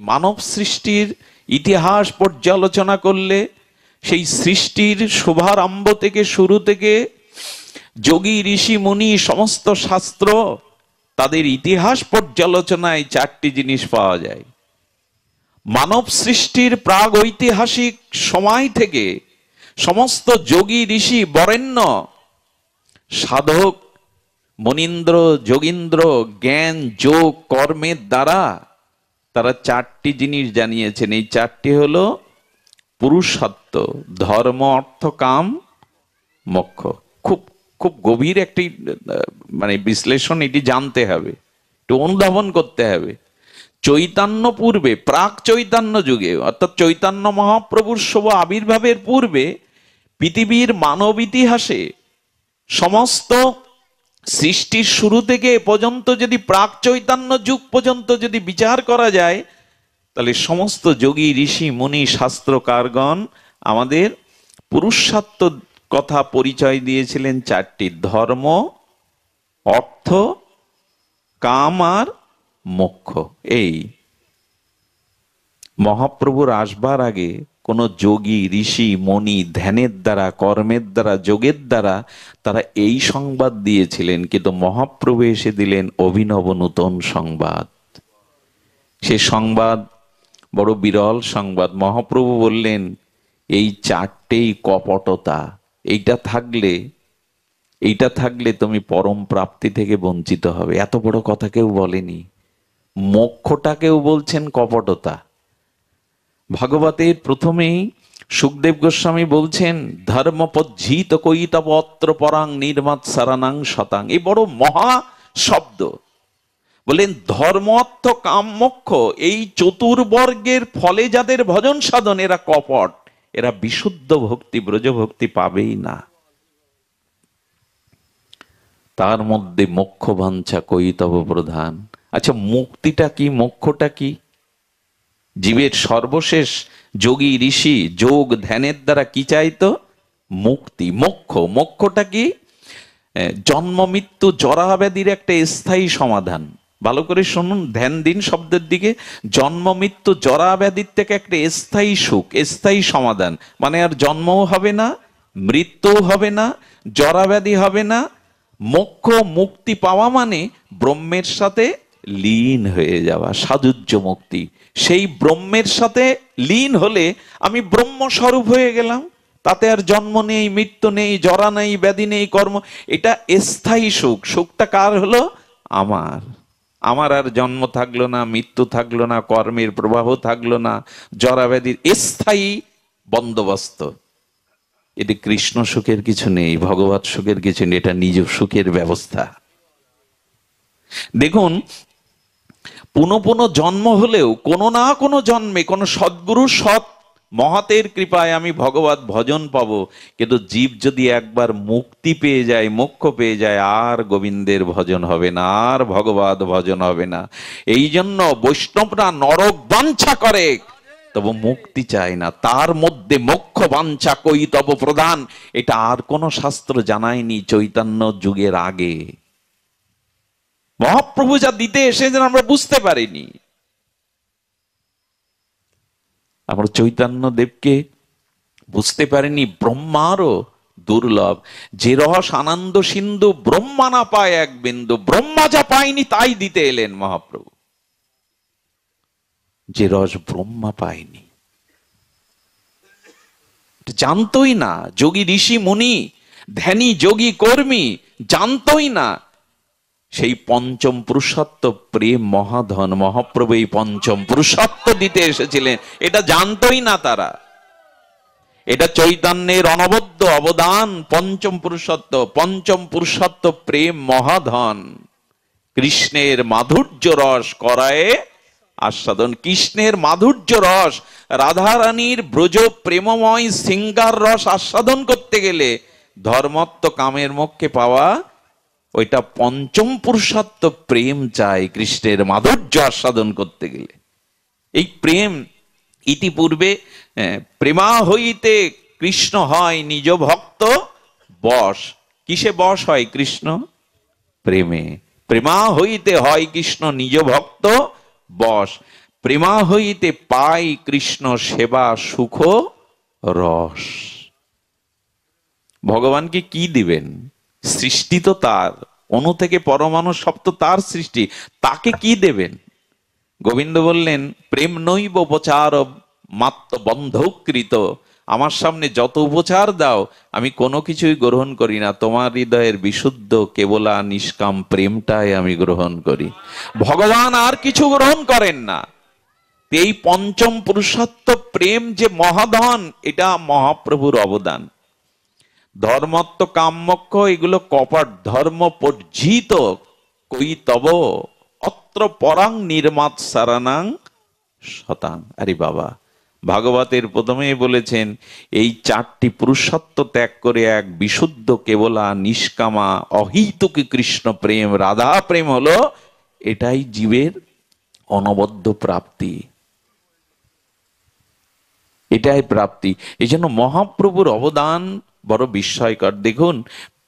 মানব সৃষ্টির ইতিহাস পর্যালোচনা করলে সেই সৃষ্টির শুভারম্ভ থেকে শুরু থেকে যোগী ঋষি মুনি সমস্ত শাস্ত্র তাদের ইতিহাস পর্যালোচনায় চারটি জিনিস পাওয়া যায়। মানব সৃষ্টির প্রাগ ঐতিহাসিক সময় থেকে সমস্ত যোগী ঋষি বরেণ্য সাধক মনীন্দ্র যোগীন্দ্র জ্ঞান যোগ কর্মের দ্বারা তারা চারটি জিনিস জানিয়েছেন। এই চারটি হলো পুরুষার্থ, ধর্ম, অর্থ, কাম, মোক্ষ। খুব খুব গভীর একটি বিশ্লেষণ, এটি জানতে হবে, একটু অনুধাবন করতে হবে। চৈতন্য পূর্বে, প্রাক চৈতন্য যুগে অর্থাৎ চৈতন্য মহাপ্রভুর শুভ আবির্ভাবের পূর্বে পৃথিবীর মানব ইতিহাসে সমস্ত সৃষ্টির শুরু থেকে এ পর্যন্ত যদি প্রাক চৈতন্য যুগ পর্যন্ত যদি বিচার করা যায়, তাহলে সমস্ত যোগী ঋষি মুনি শাস্ত্রকারগণ আমাদের পুরুষার্থ কথা পরিচয় দিয়েছিলেন চারটি: ধর্ম, অর্থ, কাম আর মোক্ষ। এই মহাপ্রভুর আসবার আগে কোন যোগী ঋষি মুনি ধ্যানের দ্বারা, কর্মের দ্বারা, যোগের দ্বারা তারা এই সংবাদ দিয়েছিলেন, কিন্তু মহাপ্রভু এসে দিলেন অভিনব নূতন সংবাদ। সে সংবাদ বড় বিরল সংবাদ। মহাপ্রভু বললেন এই চারটেই কপটতা, এইটা থাকলে তুমি পরম প্রাপ্তি থেকে বঞ্চিত হবে। এত বড় কথা কেউ বলেনি। মোক্ষটাকেও বলছেন কপটতা। ভাগবতের প্রথমেই সুখদেব গোস্বামী বলছেন ধর্মপজ্জিত কৈতব অত্র পরাং নির্মাত সারানাং শতাং। এই বড় মহা শব্দ। বলেন ধর্ম, অর্থ, কাম, মোক্ষ, এই চতুর্বর্গের ফলে যাদের ভজন সাধন এরা কপট, এরা বিশুদ্ধ ভক্তি ব্রজ ভক্তি পাবেই না। তার মধ্যে মোক্ষ বাঞ্ছা কৈতব প্রধান। আচ্ছা, মুক্তিটা কি, মোক্ষটা কি? জীবের সর্বশেষ যোগী ঋষি যোগ ধ্যানের দ্বারা কি চাইতো? মুক্তি, মোক্ষ। মোক্ষটা কি? জন্ম মৃত্যু জরা ব্যাধির একটা স্থায়ী সমাধান। ভালো করে শুনুন, ধ্যান দিন শব্দের দিকে। জন্ম মৃত্যু জরা ব্যাধির থেকে একটা স্থায়ী সুখ, স্থায়ী সমাধান। মানে আর জন্মও হবে না, মৃত্যুও হবে না, জরা ব্যাধি হবে না। মোক্ষ, মুক্তি পাওয়া মানে ব্রহ্মের সাথে লীন হয়ে যাওয়া, সাযুজ্য মুক্তি। সেই ব্রহ্মের সাথে লীন হলে আমি ব্রহ্মস্বরূপ হয়ে গেলাম। তাতে আর জন্ম নেই, মৃত্যু নেই, জরা নেই, ব্যাধি নেই, কর্ম। এটা স্থায়ী সুখ। সুখটা কার হলো? আমার। আমার আর জন্ম থাকলো না, মৃত্যু থাকলো না, কর্মের প্রবাহ থাকলো না, জরা ব্যাধির স্থায়ী বন্দোবস্ত। এটি কৃষ্ণ সুখের কিছু নেই, ভগবত সুখের কিছু নেই, এটা নিজ সুখের ব্যবস্থা। দেখুন, পুনঃ পুনঃ জন্ম হলেও কোনো না কোনো জন্মে কোনো সদ্গুরু সৎ মহাতের কৃপায় আমি ভগবত ভজন পাবো। কিন্তু জীব যদি একবার মুক্তি পেয়ে যায়, মোক্ষ পেয়ে যায়, আর গোবিন্দের ভজন হবে না, আর ভগবত ভজন হবে না। এই জন্য বৈষ্ণবরা নরক বাঞ্ছা করে, তবে মুক্তি চায় না। তার মধ্যে মোক্ষ বাঞ্ছা কৈতব প্রধান। এটা আর কোন শাস্ত্র জানায়নি চৈতন্য যুগের আগে। মহাপ্রভু যা দিতে এসেছেন আমরা বুঝতে পারিনি। আমরা চৈতন্য দেবকে বুঝতে পারিনি। ব্রহ্মারও দুর্লভ। যে রস আনন্দ সিন্ধু ব্রহ্মা না পায় এক বিন্দু। ব্রহ্মা যা পায়নি তাই দিতে এলেন মহাপ্রভু। যে রস ব্রহ্মা পায়নি, জানতই না। যোগী ঋষি মুনি ধ্যানী যোগী কর্মী জানতই না সেই পঞ্চম পুরুষত্ব প্রেম মহাধন। মহাপ্রভু এই পঞ্চম পুরুষত্ব দিতে এসেছিলেন, এটা জানতই না তারা। এটা চৈতন্যের অনবদ্য অবদান। পঞ্চম পুরুষত্ব প্রেম মহাধন। কৃষ্ণের মাধুর্য রস করায় আস্বাদন। কৃষ্ণের মাধুর্য রস, রাধারানীর ব্রজ প্রেমময় সিঙ্গার রস আস্বাদন করতে গেলে ধর্মত্ব কামের মোক্ষে পাওয়া ওইটা পঞ্চম পুরুষত্ব প্রেম চাই। কৃষ্ণের মাধুর্য আস্বাদন করতে গেলে এই প্রেম ইতিপূর্বে প্রেমা হইতে কৃষ্ণ হয় নিজ ভক্ত বশ। কিসে বশ হয় কৃষ্ণ? প্রেমে। প্রেমা হইতে হয় কৃষ্ণ নিজ ভক্ত বশ। প্রেমা হইতে পাই কৃষ্ণ সেবা সুখ রস। ভগবানকে কি দিবেন? সৃষ্টি তো তার, অণু থেকে পরমাণু সব তো তার সৃষ্টি, তাকে কি দেবেন? গোবিন্দ বললেন, প্রেম নৈব উপচার মাত্র বন্ধকৃত। আমার সামনে যত উপচার দাও আমি কোনো কিছুই গ্রহণ করি না, তোমার হৃদয়ের বিশুদ্ধ কেবলা নিষ্কাম প্রেমটাই আমি গ্রহণ করি। ভগবান আর কিছু গ্রহণ করেন না। এই পঞ্চম পুরুষত্ব প্রেম যে মহাধন, এটা মহাপ্রভুর অবদান। ধর্মত্ব কাম্যক্ষ এগুলো কপট, ধর্ম পর্জিত কই তব অত্র পরাং নির্মাত সারানাং শতাং। আরে বাবা, ভাগবতের প্রথমেই বলেছেন এই চারটি পুরুষত্ব ত্যাগ করে এক বিশুদ্ধ কেবলা নিষ্কামা অহৈতুকী কৃষ্ণ প্রেম, রাধা প্রেম হলো, এটাই জীবের অনবদ্য প্রাপ্তি, এটাই প্রাপ্তি। এই জন্য মহাপ্রভুর অবদান বড় বিস্ময়কর। দেখুন,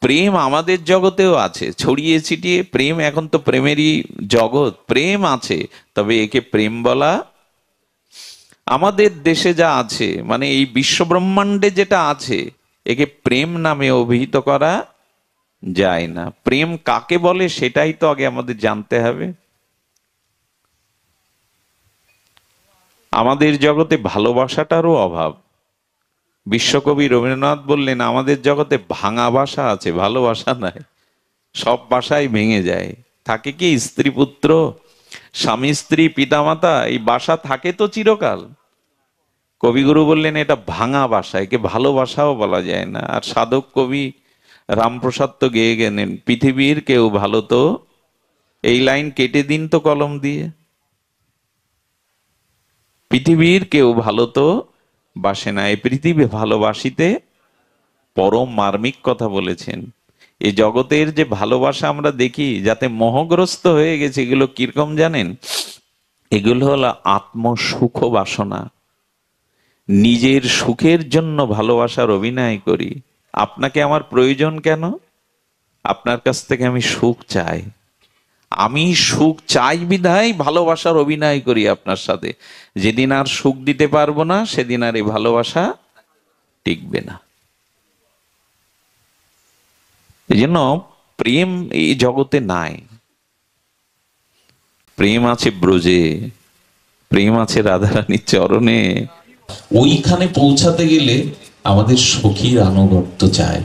প্রেম আমাদের জগতেও আছে, ছড়িয়ে ছিটিয়ে প্রেম, এখন তো প্রেমেরই জগৎ, প্রেম আছে, তবে একে প্রেম বলা, আমাদের দেশে যা আছে, মানে এই বিশ্ব ব্রহ্মাণ্ডে যেটা আছে, একে প্রেম নামে অভিহিত করা যায় না। প্রেম কাকে বলে সেটাই তো আগে আমাদের জানতে হবে। আমাদের জগতে ভালোবাসাটারও অভাব। বিশ্বকবি রবীন্দ্রনাথ বললেন, আমাদের জগতে ভাঙা বাসা আছে, ভালোবাসা নাই। সব বাসাই ভেঙে যায়। থাকে কি স্ত্রী পুত্র, স্বামী স্ত্রী পিতামাতা, এই বাসা থাকে তো চিরকাল। কবিগুরু বললেন এটা ভাঙা বাসা, একে ভালোবাসাও বলা যায় না। আর সাধক কবি রামপ্রসাদ তো গেয়ে গেলেন, পৃথিবীর কেউ ভালো তো, এই লাইন কেটে দিন তো কলম দিয়ে, পৃথিবীর কেউ ভালো তো বাসে না, এই পৃথিবী ভালোবাসিতে পরম মার্মিক কথা বলেছেন। এই জগতের যে ভালোবাসা আমরা দেখি যাতে মোহগ্রস্ত হয়ে গেছে, এগুলো কিরকম জানেন? এগুলো হলো আত্মসুখ বাসনা। নিজের সুখের জন্য ভালোবাসার অভিনয় করি। আপনাকে আমার প্রয়োজন কেন? আপনার কাছ থেকে আমি সুখ চাই, আমি সুখ চাই বিধায় ভালোবাসার অভিনয় করি আপনার সাথে। যেদিন আর সুখ দিতে পারবো না, সেদিন আর এই ভালোবাসা টিকবে না। এই জন্য প্রেম এই জগতে নাই। প্রেম আছে ব্রজে, প্রেম আছে রাধারানীর চরণে। ওইখানে পৌঁছাতে গেলে আমাদের সখীর আনুগত্য চাই।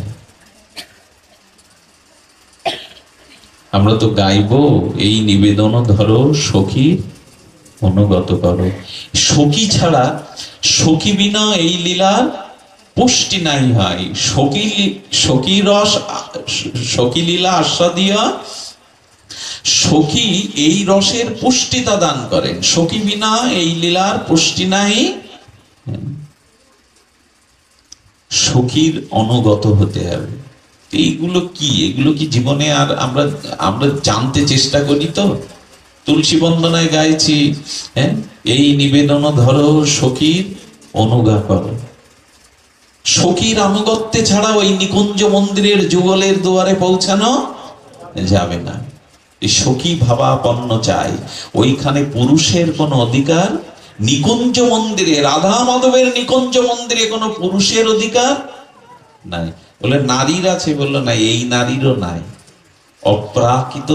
আমরা তো গাইবো, এই নিবেদন ধরো সখীর অনুগত করো। সখী ছাড়া, সখী বিনা এই লীলার পুষ্টি নাই হয়। সখী রস, সখী লীলা আস্বাদিয়া, সখী এই রসের পুষ্টিতা দান করেন। সখী বিনা এই লীলার পুষ্টি নাই। সখীর অনুগত হতে হবে। এইগুলো কি, এগুলো কি জীবনে আর আমরা জানতে চেষ্টা করি তো? তুলসী বন্দনায় গাইছি, হ্যাঁ, এই নিবেদন ধরো সখীর অনুগা করো। সখীর আনুগত্যে ছাড়া ওই নিকুঞ্জ মন্দিরের যুগলের দুয়ারে পৌঁছানো যাবে না। এই সখী ভাবাপন্ন চাই। ওইখানে পুরুষের কোনো অধিকার, নিকুঞ্জ মন্দিরে, রাধা মাধবের নিকুঞ্জ মন্দিরে কোনো পুরুষের অধিকার নাই। বলে নারীর আছে, বললো না, এই নারীরও নাই। অপ্রাকৃত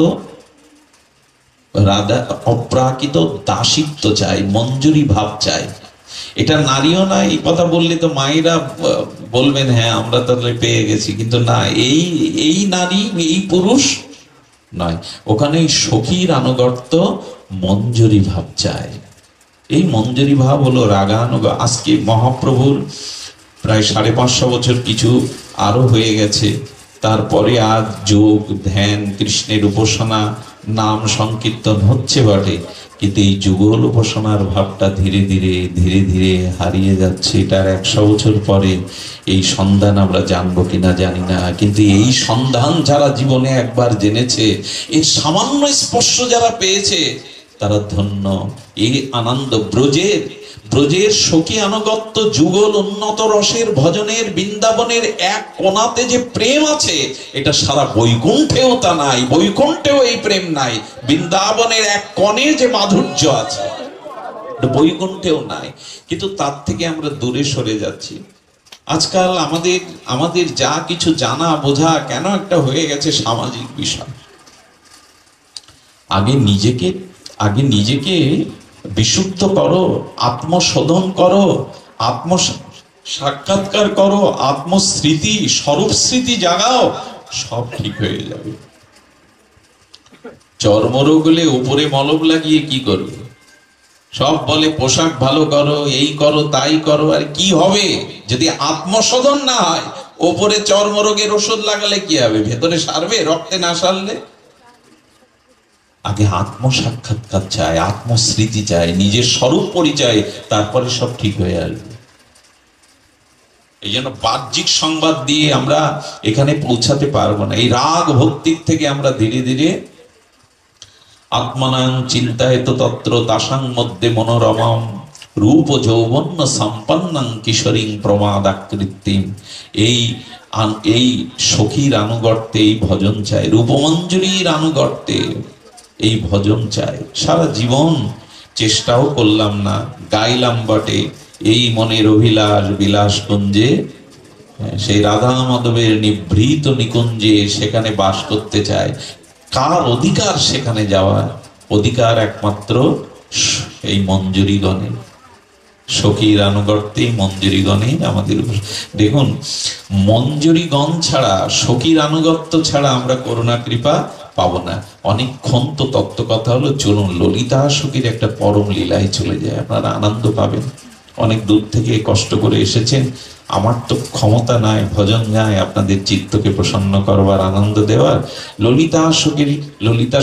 রাধা, অপ্রাকৃত দাসিত্ব চাই, মঞ্জুরি ভাব চাই। এটা নারীও না, এই কথা বললে তো মায়েরা বলবেন হ্যাঁ আমরা তাহলে পেয়ে গেছি, কিন্তু না, এই নারী এই পুরুষ নয়। ওখানে সখীর আনুগত্য, মঞ্জুরি ভাব চাই। এই মঞ্জুরি ভাব হলো রাগানুগ। আজকে মহাপ্রভুর প্রায় 550 বছর কিছু আরো হয়ে গেছে। তারপরে আজ যোগ ধ্যান, কৃষ্ণের উপাসনা, নাম সংকীর্তন হচ্ছে বটে, কিন্তু এই যুগল উপাসনার ভাবটা ধীরে ধীরে ধীরে ধীরে হারিয়ে যাচ্ছে। এটার 100 বছর পরে এই সন্ধান আমরা জানবো কিনা জানি না, কিন্তু এই সন্ধান যারা জীবনে একবার জেনেছে, এর সামান্য স্পর্শ যারা পেয়েছে, তারা ধন্য। এই আনন্দ ব্রজের সখী আনুগত্য, যুগল উন্নত রসের ভজনের, বৃন্দাবনের এক কোণাতে যে প্রেম আছে, এটা সারা বৈকুণ্ঠেও তা নাই। বৈকুণ্ঠেও এই প্রেম নাই। বৃন্দাবনের এক কোণে যে মাধুর্য আছে, বৈকুণ্ঠেও নাই, কিন্তু তার থেকে আমরা দূরে সরে যাচ্ছি। আজকাল আমাদের আমাদের যা কিছু জানা বোঝা কেন একটা হয়ে গেছে সামাজিক বিষয়। আগে নিজেকে বিশুদ্ধ করো, আত্মশোধন করো, আত্ম সাক্ষাৎকার করো, আত্মস্মৃতি স্বরূপ স্মৃতি জাগাও, সব ঠিক হয়ে যাবে। চর্মরোগ হলে উপরে মলম লাগিয়ে কি করবে? সব বলে পোশাক ভালো করো, এই করো, তাই করো, আর কি হবে যদি আত্মশোধন না হয়? ওপরে চর্মরোগের ওষুধ লাগালে কি হবে? ভেতরে সারবে? রক্তে না সারলে? আগে আত্ম সাক্ষাৎকার চাই, আত্মস্মৃতি চাই, নিজের স্বরূপ পরিচয়, তারপরে সব ঠিক হয়ে আসবে। এই জন্য বাহ্যিক সংবাদ দিয়ে আমরা এখানে পৌঁছাতে পারবো না। এই রাগ ভক্তির থেকে আমরা ধীরে ধীরে আত্মানাং চিন্তায়ত তত্র তাসাং মধ্যে মনোরমম রূপ যৌবন্য সম্পন্নং কিশোরীং প্রমাদাকৃতিম, এই সখীর আনুগত্যে এই ভজন চাই, রূপমঞ্জুরির আনুগত্যে এই ভজন চাই। সারা জীবন চেষ্টাও করলাম না, গাইলাম বটে, এই মনের অভিলাষ বিলাস কুঞ্জে, সেই রাধা মাধবের নিভৃত নিকুঞ্জে সেখানে বাস করতে চায়। কার অধিকার সেখানে যাওয়ার? অধিকার একমাত্র এই মঞ্জুরিগণের, সখীর আনুগত্যে মঞ্জুরিগণের আমাদের। দেখুন, মঞ্জুরিগণ ছাড়া, সখীর আনুগত্য ছাড়া আমরা করুণা কৃপা পাবো না। অনেকক্ষণ তো তত্ত্ব কথা হলো, চলুন ললিতা সখীর একটা পরম লীলায় চলে যায়, আপনারা আনন্দ পাবেন। অনেক দূর থেকে কষ্ট করে এসেছেন, আমার তো ক্ষমতা নাই ভজন গায় আপনাদের চিত্তকে প্রসন্ন করবার, আনন্দ দেওয়ার। ললিতা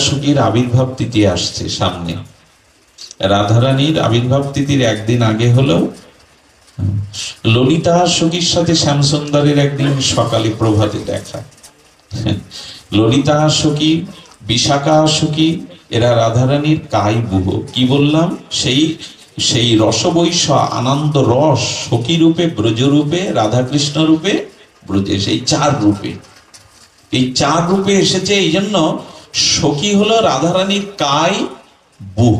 সখীর আবির্ভাব তিথি আসছে সামনে। রাধারানীর আবির্ভাব তিথির একদিন আগে হলো ললিতা সখীর সাথে শ্যামসুন্দরের একদিন সকালে প্রভাতে দেখা। ললিতা সখী, বিশাখা সখী, এরা রাধারানীর কাই বুহ। কি বললাম? সেই রসবৈশ্য আনন্দ রস সখী রূপে, ব্রজ রূপে, রাধাকৃষ্ণ রূপে, ব্রজে, সেই চার রূপে, এই চার রূপে এসেছে। এই জন্য সখী হলো রাধারানীর কাই বুহ,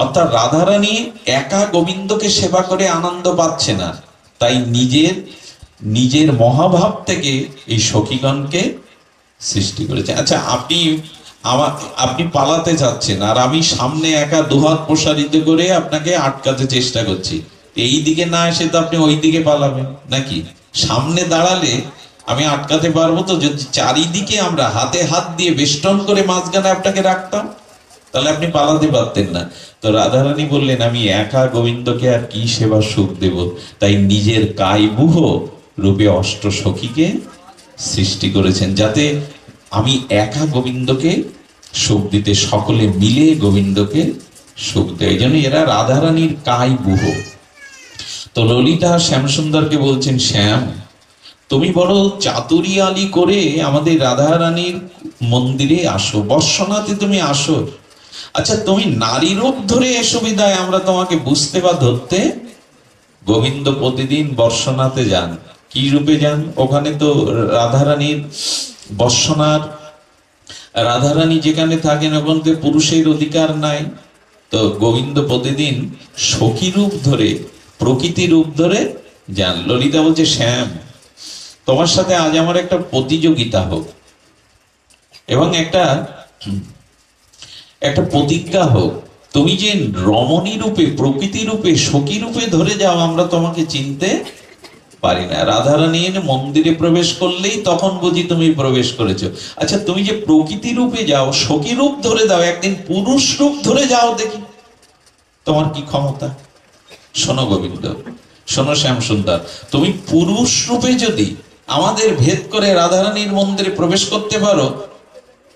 অর্থাৎ রাধারানী একা গোবিন্দকে সেবা করে আনন্দ পাচ্ছে না, তাই নিজের মহাভাব থেকে এই সখীগণকে সৃষ্টি করেছে। আচ্ছা, আপনি পালাতে চাচ্ছেন, আর আমি সামনে একা দুহাত প্রসারিত করে আপনাকে আটকাতে চেষ্টা করছি। এই দিকে না এসে তো আপনি ওই দিকে পালাবেন নাকি? সামনে দাঁড়ালে আমি আটকাতে পারবো তো? যদি চারিদিকে আমরা হাতে হাত দিয়ে বেষ্টন করে মাঝখানে আপনাকে রাখতাম, তাহলে আপনি পালাতে পারতেন না। তো রাধারানী বললেন, আমি একা গোবিন্দকে আর কি সেবা সুখ দেব, তাই নিজের কায়বুহ রূপে অষ্ট সখীকে সৃষ্টি করেছেন, যাতে আমি একা গোবিন্দকে সুখ দিতে, সকলে মিলে গোবিন্দকে সুখ দেয়। এই জন্য এরা রাধারানীর কায়বুহ। তো ললিতা শ্যামসুন্দরকে বলছেন, শ্যাম, তুমি বড় চাতুরিয়ালি করে আমাদের রাধারানীর মন্দিরে আসো, বর্ষনাতে তুমি আসো। আচ্ছা, তুমি নারী রূপ ধরে এসো বিদায় আমরা তোমাকে বুঝতে বা ধরতে। গোবিন্দ প্রতিদিন বর্ষনাতে যান, কি রূপে যান? ওখানে তো রাধারানীর বর্ষনার, রাধারানী যেখানে থাকেন ওখানে তো পুরুষের অধিকার নাই। তো গোবিন্দ প্রতিদিন সখী রূপ ধরে, প্রকৃতি রূপ ধরে যান। ললিতা বলছে, শ্যাম, তোমার সাথে আজ আমার একটা প্রতিযোগিতা হোক, এবং একটা প্রতিজ্ঞা হোক। তুমি যে রমণী রূপে, প্রকৃতি রূপে, সখী রূপে ধরে যাও, আমরা তোমাকে চিনতে পারি না। রাধারানী মন্দিরে প্রবেশ করলেই তখন বুঝি তুমি প্রবেশ করেছো। আচ্ছা, তুমি যে প্রকৃতি রূপে যাও, সখী রূপ ধরে দাও, একদিন পুরুষ রূপ ধরে যাও দেখি, তোমার কি ক্ষমতা? শোনো গোবিন্দ, শোনো শ্যামসুন্দর, তুমি পুরুষ রূপে যদি আমাদের ভেদ করে রাধারানীর মন্দিরে প্রবেশ করতে পারো,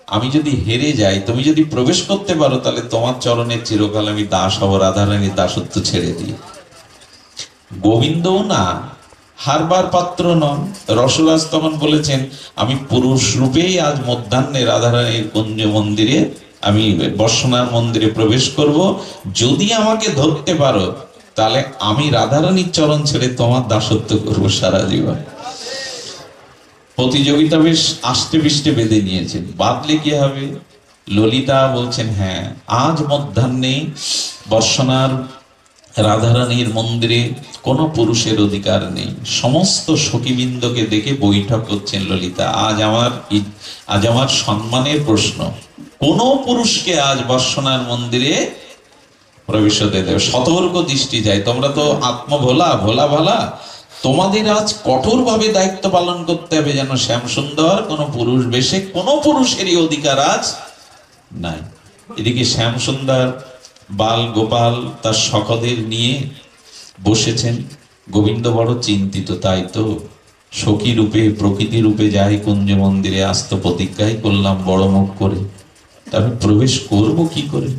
আমি যদি হেরে যাই, তুমি যদি প্রবেশ করতে পারো, তাহলে তোমার চরণের চিরকাল আমি দাস হব, রাধারানীর দাসত্ব ছেড়ে দিই। গোবিন্দও না হারবার পাত্র নন। রসরাজ তখন বলেছেন, আমি পুরুষ রূপেই আজ মধ্যাহ্নে রাধারানীর কুঞ্জ মন্দিরে, আমি বর্ষনার মন্দিরে প্রবেশ করব। যদি আমাকে ধরতে পারো, তাহলে আমি রাধারানীর চরণ ছেড়ে তোমার দাসত্ব করবো সারা জীবন। প্রতিযোগিতা বেশ আষ্টে পৃষ্ঠে বেঁধে নিয়েছেন। বাদলে কি হবে? ললিতা বলছেন, হ্যাঁ, আজ মধ্যাহ্নে বর্ষনার রাধারানীর মন্দিরে কোনো পুরুষের অধিকার নেই। সমস্ত সখীবৃন্দকে দেখে বৈঠক করছেন ললিতা। আজ আমার সম্মানের প্রশ্ন, কোন পুরুষকে আজ বর্ষনার মন্দিরে প্রবেশ হতে দেবে? সতর্ক দৃষ্টি যায়। তোমরা তো আত্মভোলা, ভোলা ভালা, তোমাদের আজ কঠোর ভাবে দায়িত্ব পালন করতে হবে, যেন শ্যাম সুন্দর কোন পুরুষ বেশে কোন পুরুষেরই অধিকার আজ নাই। এদিকে শ্যাম সুন্দর বাল গোপাল তার সখদের নিয়ে বসেছেন। গোবিন্দ বড় চিন্তিত, তাই তো সখী রূপে প্রকৃতি রূপে যাই কুঞ্জ মন্দিরে, আস্ত প্রতিজ্ঞাই করলাম বড় মুখ করে, তবে প্রবেশ করব কি করে?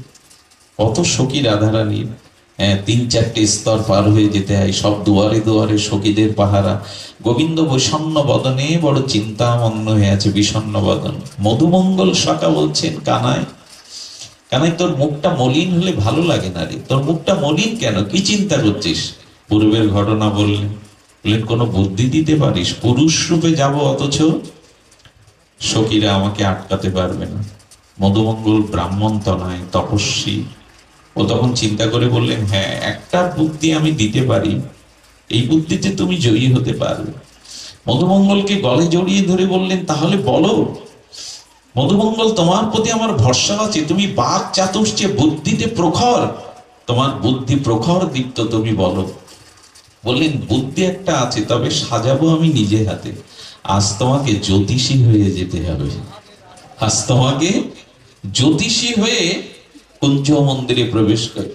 কত সখী রাধারানীর, হ্যাঁ, 3-4টে স্তর পার হয়ে যেতে হয়, সব দুয়ারে দুয়ারে সখীদের পাহারা। গোবিন্দ বিষণ্ণ বদনে বড় চিন্তামগ্ন হয়ে আছে, বিষণ্ণ বদন। মধুমঙ্গল সখা বলছেন, কানাই কানাই, তোর মুখটা মলিন হলে ভালো লাগে না রে, তোর মুখটা মলিন কেন, কি চিন্তা করছিস? পূর্বের ঘটনা বললেন। বললেন, কোনো বুদ্ধি দিতে পারিস? পুরুষ রূপে যাব, অথচ সখীরা আমাকে আটকাতে পারবে না। মধুমঙ্গল ব্রাহ্মণ তো নয়, তপস্বী। ও তখন চিন্তা করে বললেন, হ্যাঁ, একটা বুদ্ধি আমি দিতে পারি, এই বুদ্ধিতে তুমি জয়ী হতে পারবে। মধুমঙ্গলকে গলে জড়িয়ে ধরে বললেন, তাহলে বলো। মধুমঙ্গল, তোমার প্রতি আমার ভরসা আছে, তুমি বাক চাতুর্যে বুদ্ধিতে প্রখর, তোমার বুদ্ধি প্রখর দীপ্ত, তুমি বলো। বললেন, বুদ্ধি একটা আছে, তবে সাজাবো আমি নিজে হাতে। আজ তোমাকে জ্যোতিষী হয়ে যেতে হবে, আজ তোমাকে জ্যোতিষী হয়ে কুঞ্জ মন্দিরে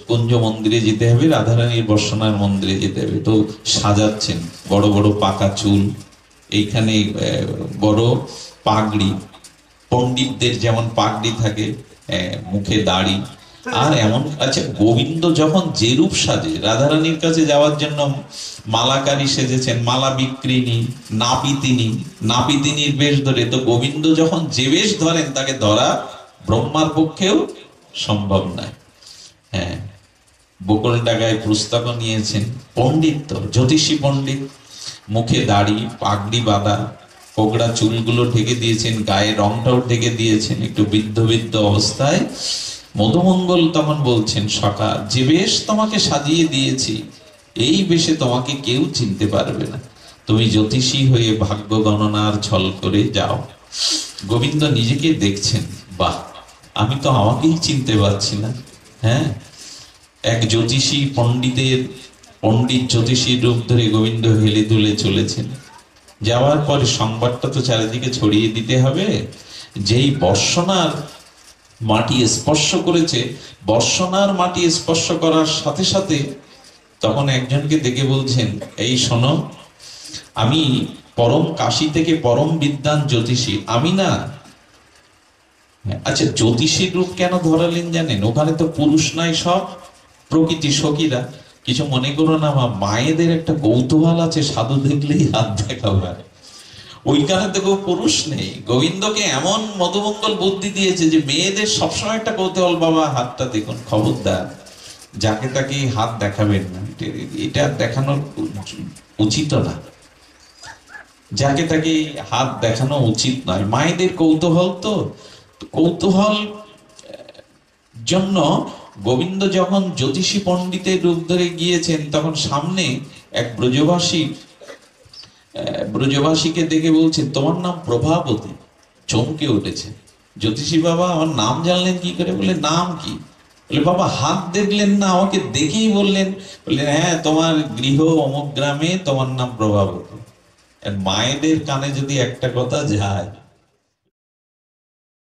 কুঞ্জ মন্দিরে যেতে হবে, রাধারানীর বর্ষনার মন্দিরে যেতে হবে। তো সাজাচ্ছেন, বড় বড় পাকা চুল, এইখানে বড় পাগড়ি, পণ্ডিতদের যেমন পাগড়ি থাকে, মুখে দাড়ি, আর এমন। আচ্ছা, গোবিন্দ যখন যে রূপ সাজে, রাধারানীর কাছে যাওয়ার জন্য মালাকারী সেজেছেন, মালা বিক্রিনী, নাপিতিনীর বেশ ধরে। তো গোবিন্দ যখন যে বেশ ধরেন, তাকে ধরা ব্রহ্মার পক্ষেও সম্ভব নয়। হ্যাঁ, বকুল ডাগায় পুস্তক নিয়েছেন, পণ্ডিত, জ্যোতিষী পণ্ডিত, মুখে দাড়ি, পাগড়ি বাঁধা, কোকড়া চুলগুলো ঢেকে দিয়েছেন, গায়ে রংটাও ঢেকে দিয়েছেন, একটু বৃদ্ধ বৃদ্ধ অবস্থায়। মধুমঙ্গল তখন বলছেন, সখা, যে বেশ তোমাকে সাজিয়ে দিয়েছি, এই বেশে তোমাকে কেউ চিনতে পারবে না, তুমি জ্যোতিষী হয়ে ভাগ্য গণনার ছল করে যাও। গোবিন্দ নিজেকে দেখছেন, বাহ, আমি তো আমাকেই চিনতে পারছি না। হ্যাঁ, এক জ্যোতিষী পণ্ডিত জ্যোতিষীর রূপ ধরে গোবিন্দ হেলে দুলে চলেছেন। যাওয়ার পরে সংবাদটা তো চারিদিকে ছড়িয়ে দিতে হবে, যেই বর্ষনার মাটি স্পর্শ করেছে, বর্ষনার মাটি স্পর্শ করার সাথে সাথে তখন একজনকে দেখে বলছেন, এই শোনো, আমি পরম কাশী থেকে পরম বিদ্বান জ্যোতিষী, আমি না। আচ্ছা, জ্যোতিষীর রূপ কেন ধরালেন জানেন? ওখানে তো পুরুষ নাই, সব প্রকৃতি সখীরা। কিছু মনে করো না, মায়েদের একটা কৌতূহল আছে, সাধু দেখলেই হাত দেখাবার, ওইখানে তো কেউ পুরুষ নেই। গোবিন্দকে এমন মধুমঙ্গল বুদ্ধি দিয়েছে যে মেয়েদের সবসময় একটা কৌতূহল, বাবা হাতটা দেখুন, খবরদার যাকে তাকে হাত দেখাবেন না, এটা দেখানোর উচিত না, যাকে তাকে হাত দেখানো উচিত নয়। মায়েদের কৌতূহল, তো কৌতূহল জন্য গোবিন্দ যখন জ্যোতিষী পণ্ডিতের রূপ ধরে গিয়েছেন, তখন সামনে এক ব্রজবাসীকে দেখে বলছেন, তোমার নাম প্রভাবতী। চমকে উঠেছে জ্যোতিষী বাবা, আমার নাম জানলেন কি করে? বলে, নাম কি? বলে, বাবা হাত দেখলেন না, আমাকে দেখেই বললেন? বললেন, হ্যাঁ, তোমার গৃহ অমুক গ্রামে, তোমার নাম প্রভাবতী। মায়েদের কানে যদি একটা কথা যায়,